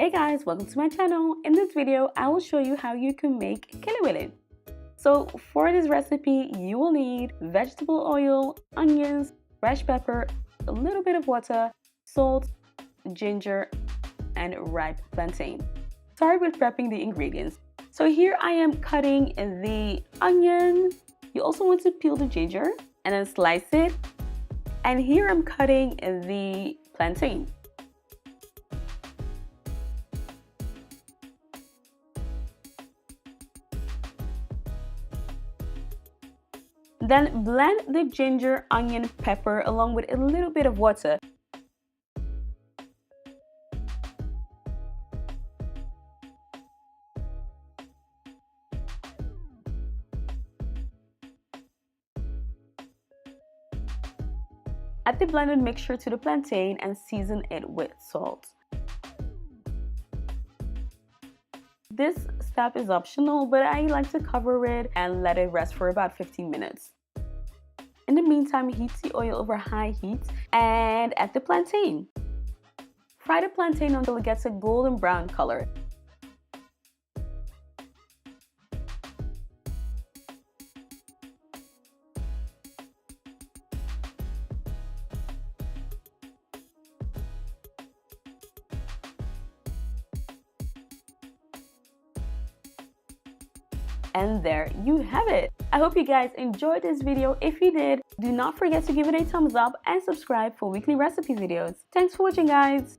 Hey guys, welcome to my channel. In this video, I will show you how you can make kelewele. So for this recipe, you will need vegetable oil, onions, fresh pepper, a little bit of water, salt, ginger, and ripe plantain. Start with prepping the ingredients. So here I am cutting the onion. You also want to peel the ginger and then slice it. And here I'm cutting the plantain. Then blend the ginger, onion, pepper along with a little bit of water. Add the blended mixture to the plantain and season it with salt. This step is optional, but I like to cover it and let it rest for about 15 minutes. In the meantime, heat the oil over high heat and add the plantain. Fry the plantain until it gets a golden brown color. And there you have it. I hope you guys enjoyed this video. If you did, do not forget to give it a thumbs up and subscribe for weekly recipe videos. Thanks for watching, guys.